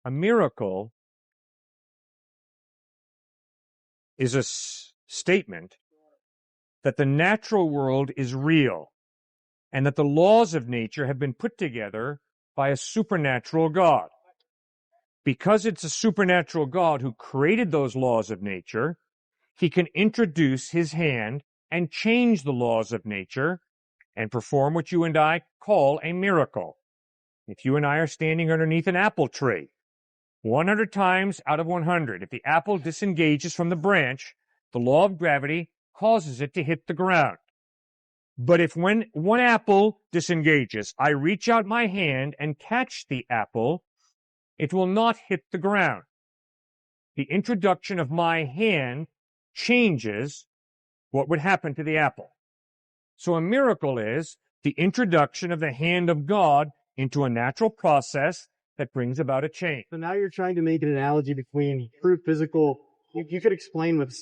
A miracle is a statement that the natural world is real and that the laws of nature have been put together by a supernatural God. Because it's a supernatural God who created those laws of nature, he can introduce his hand and change the laws of nature and perform what you and I call a miracle. If you and I are standing underneath an apple tree, 100 times out of 100, if the apple disengages from the branch, the law of gravity causes it to hit the ground. But if when one apple disengages, I reach out my hand and catch the apple, it will not hit the ground. The introduction of my hand changes what would happen to the apple. So a miracle is the introduction of the hand of God into a natural process that brings about a change. So now you're trying to make an analogy between true physical, you could explain with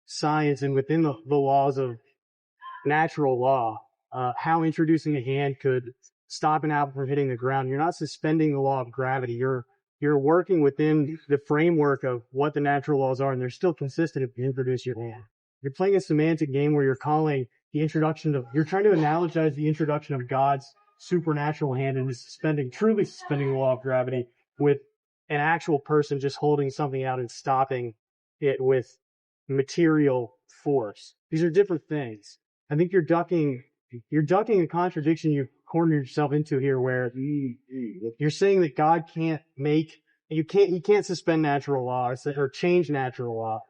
science and within the laws of natural law, how introducing a hand could stop an apple from hitting the ground. You're not suspending the law of gravity. You're working within the framework of what the natural laws are, and they're still consistent if you introduce your hand. You're playing a semantic game where you're calling the introduction of, you're trying to analogize the introduction of God's supernatural hand and truly suspending the law of gravity with an actual person just holding something out and stopping it with material force. These are different things. I think you're ducking a contradiction you've cornered yourself into here where you're saying that God he can't suspend natural law or change natural law.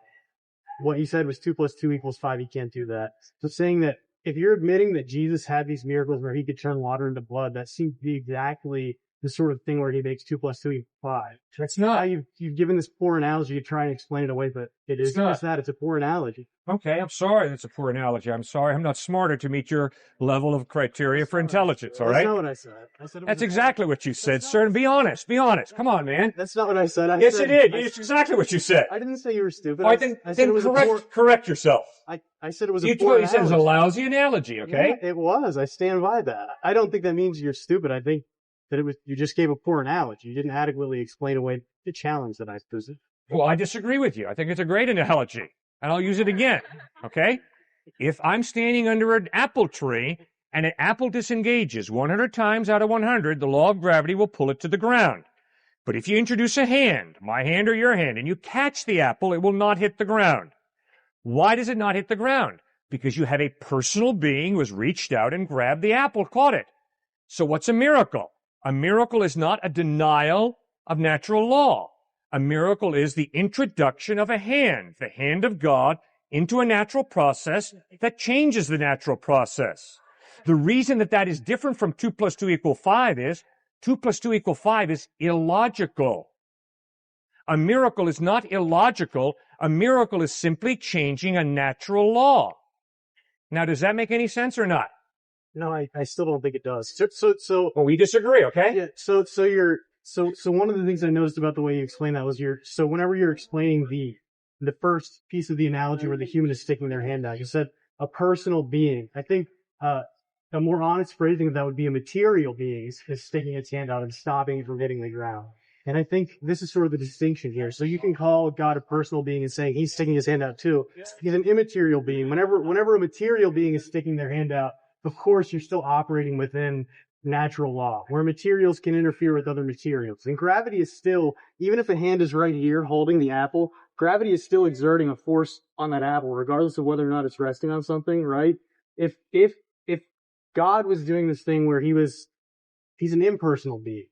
What you said was 2 + 2 = 5. He can't do that. So saying that if you're admitting that Jesus had these miracles where he could turn water into blood, that seems to be exactly the sort of thing where he makes 2 + 2 = 5. That's not. You've given this poor analogy to try and explain it away, but it is just that. It's a poor analogy. Okay, I'm sorry that's a poor analogy. I'm sorry I'm not smarter to meet your level of criteria for intelligence, all right? That's not what I said. That's exactly what you said, sir. And be honest. Be honest. Come on, man. That's not what I said. Yes, you did. It's exactly what you said. I didn't say you were stupid. All right, then correct yourself. I said it was a poor analogy. You said it was a lousy analogy, okay? Yeah, it was. I stand by that. I don't think that means you're stupid. I think that you just gave a poor analogy. You didn't adequately explain away the challenge that I posed. Well, I disagree with you. I think it's a great analogy, and I'll use it again, okay? If I'm standing under an apple tree and an apple disengages 100 times out of 100, the law of gravity will pull it to the ground. But if you introduce a hand, my hand or your hand, and you catch the apple, it will not hit the ground. Why does it not hit the ground? Because you have a personal being who has reached out and grabbed the apple, caught it. So what's a miracle? A miracle is not a denial of natural law. A miracle is the introduction of a hand, the hand of God, into a natural process that changes the natural process. The reason that is different from 2 + 2 = 5 is 2 + 2 = 5 is illogical. A miracle is not illogical. A miracle is simply changing a natural law. Now, does that make any sense or not? No, I still don't think it does. So well, we disagree, okay? Yeah. So one of the things I noticed about the way you explain that was whenever you're explaining the first piece of the analogy where the human is sticking their hand out, you said a personal being. I think a more honest phrasing of that would be a material being is sticking its hand out and stopping it from hitting the ground. And I think this is sort of the distinction here. So you can call God a personal being and saying he's sticking his hand out too. He's an immaterial being. Whenever a material being is sticking their hand out, of course, you're still operating within natural law, where materials can interfere with other materials. And gravity is still, even if a hand is right here holding the apple, gravity is still exerting a force on that apple, regardless of whether or not it's resting on something, right? If God was doing this thing where he's an impersonal being.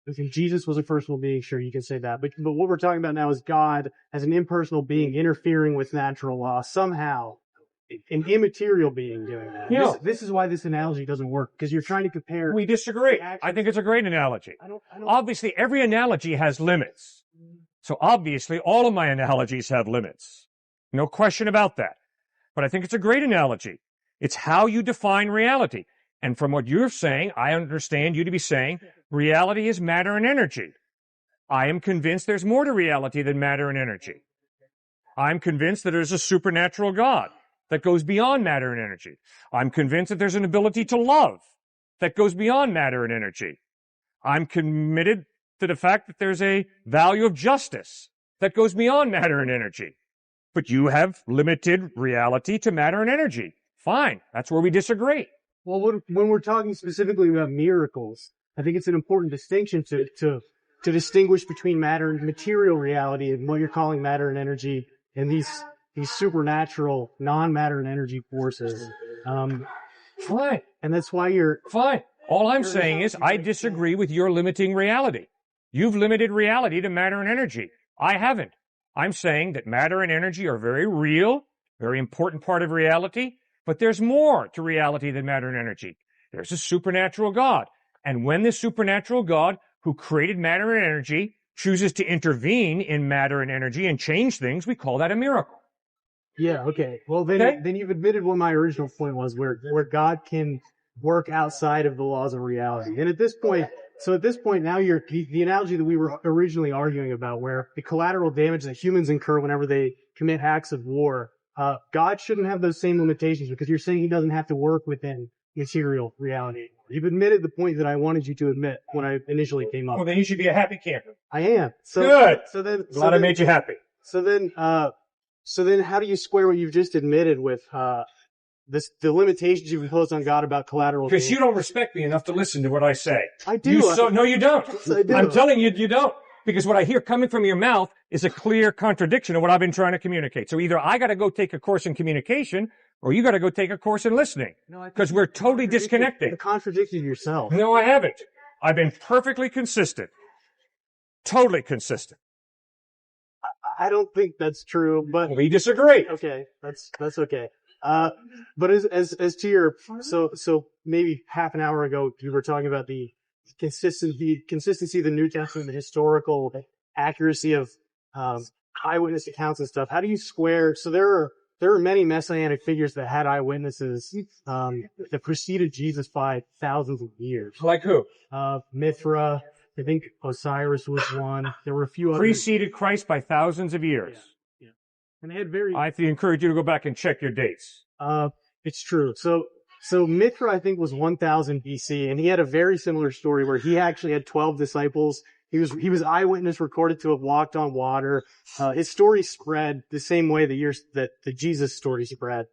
If Jesus was a personal being, sure, you can say that. But what we're talking about now is God as an impersonal being interfering with natural law somehow. An immaterial being doing that. Yeah. This is why this analogy doesn't work, because you're trying to compare. We disagree. I think it's a great analogy. Obviously, every analogy has limits. So obviously, all of my analogies have limits. No question about that. But I think it's a great analogy. It's how you define reality. And from what you're saying, I understand you to be saying reality is matter and energy. I am convinced there's more to reality than matter and energy. I'm convinced that there's a supernatural God that goes beyond matter and energy. I'm convinced that there's an ability to love that goes beyond matter and energy. I'm committed to the fact that there's a value of justice that goes beyond matter and energy. But you have limited reality to matter and energy. Fine. That's where we disagree. Well, when we're talking specifically about miracles, I think it's an important distinction to distinguish between matter and material reality and what you're calling matter and energy and these supernatural non-matter and energy forces. Fine. And that's why you're... Fine. All I'm saying is I disagree with your limiting reality. You've limited reality to matter and energy. I haven't. I'm saying that matter and energy are very real, very important part of reality, but there's more to reality than matter and energy. There's a supernatural God. And when this supernatural God who created matter and energy chooses to intervene in matter and energy and change things, we call that a miracle. Yeah, okay. Well, then you've admitted what my original point was, where God can work outside of the laws of reality. And at this point now the analogy that we were originally arguing about, where the collateral damage that humans incur whenever they commit acts of war, God shouldn't have those same limitations because you're saying he doesn't have to work within material reality. You've admitted the point that I wanted you to admit when I initially came up. Well, then you should be a happy camper. I am. Good. Glad I made you happy. So then how do you square what you've just admitted with the limitations you've imposed on God about collateral damage? Because you don't respect me enough to listen to what I say. I do. No, you don't. Yes, I do. I'm telling you, you don't. Because what I hear coming from your mouth is a clear contradiction of what I've been trying to communicate. So either I got to go take a course in communication, or you got to go take a course in listening. Because we're totally disconnecting. You contradicted yourself. No, I haven't. I've been perfectly consistent. Totally consistent. I don't think that's true, but We disagree. okay, that's okay. But as to your so maybe half an hour ago you were talking about the consistency of the New Testament, the historical accuracy of eyewitness accounts and stuff. How do you square? So there are many messianic figures that had eyewitnesses that preceded Jesus by thousands of years. Like who? Mithra, I think Osiris was one. There were a few others. Preceded Christ by thousands of years. Yeah. And they had very... I encourage you to go back and check your dates. It's true. So Mithra, I think, was 1000 BC, and he had a very similar story where he actually had 12 disciples. He was eyewitness recorded to have walked on water. His story spread the same way that the Jesus story spread.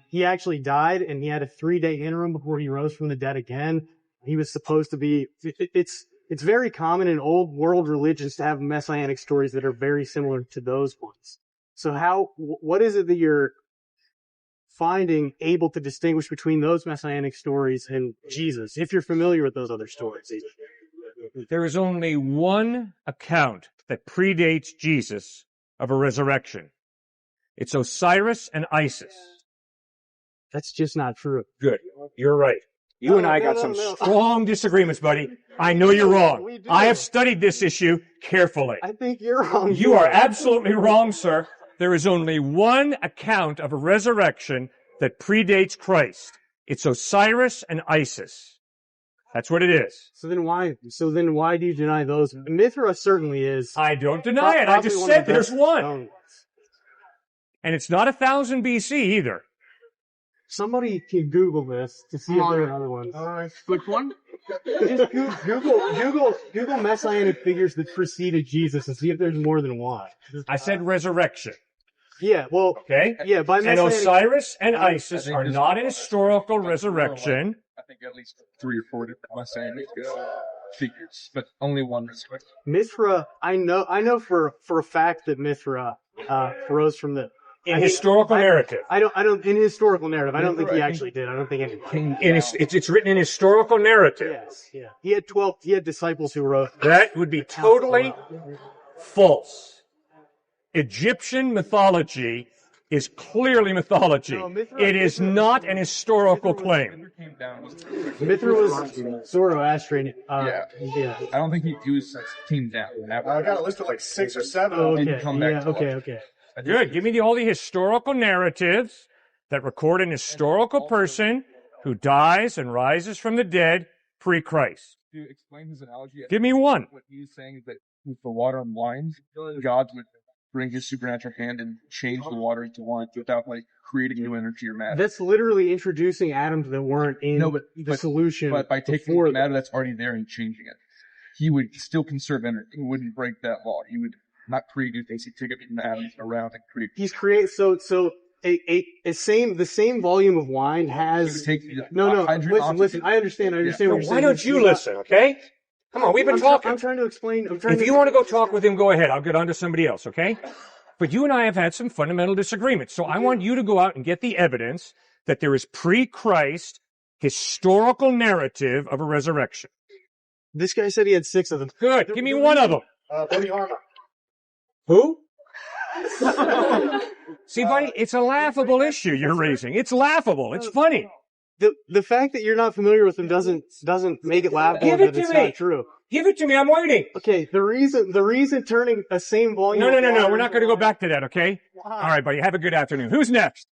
He actually died, and he had a 3-day interim before he rose from the dead again. He was supposed to be... It's very common in old world religions to have messianic stories that are very similar to those ones. So what is it that you're finding able to distinguish between those messianic stories and Jesus, if you're familiar with those other stories? There is only one account that predates Jesus of a resurrection. It's Osiris and Isis. That's just not true. Good. You're right. You and I got some strong disagreements, buddy. I know you're wrong. I have studied this issue carefully. I think you're wrong. You are absolutely wrong, sir. There is only one account of a resurrection that predates Christ. It's Osiris and Isis. That's what it is. So then why do you deny those? Mithra certainly is. I don't deny it. I just said there's one. And it's not 1000 BC either. Somebody can Google this to see if there are other ones. Which one? Just Google messianic figures that preceded Jesus and see if there's more than one. I said resurrection. Yeah, well, okay. Yeah, by and Osiris and Isis are not an historical resurrection. I think at least 3 or 4 different messianic figures, but only one resurrection. Mithra, I know for a fact that Mithra rose from the historical narrative. I don't in historical narrative. I don't think he actually did. I don't think anything. It's written in historical narrative. Yes, yeah. He had disciples who wrote. That would be totally false. Egyptian mythology is clearly mythology. No, it is not an historical claim. Mithra was Zoroastrian. Yeah. I don't think he was came down. I got a list of like 6 or 7. Oh, okay. Okay. Good. Give me all the historical narratives that record an historical person who dies and rises from the dead pre-Christ. To explain his analogy, give me one. What he's saying is that with the water and wine, God would bring his supernatural hand and change the water into wine without creating new energy or matter. That's literally introducing atoms that weren't in the solution. But by taking the matter that's already there and changing it. he would still conserve energy. He wouldn't break that law. He would not create new things. He'd take up atoms around and create. The same volume of wine has listen. I understand what you're saying. Why don't you listen, okay? Come on, we've been talking. I'm trying to explain. If you want to go talk with him, go ahead. I'll get on to somebody else, okay? But you and I have had some fundamental disagreements. So I want you to go out and get the evidence that there is pre-Christ historical narrative of a resurrection. This guy said he had 6 of them. Good. Give me one of them. Buddy Harmer. Who? See, buddy, it's a laughable issue you're raising. It's laughable. It's funny. The fact that you're not familiar with them doesn't make it laughable. Give it that it's to me. not true. Give it to me. I'm waiting. Okay, the reason turning the same volume. No. We're not going to go back to that, okay? All right, buddy. Have a good afternoon. Who's next?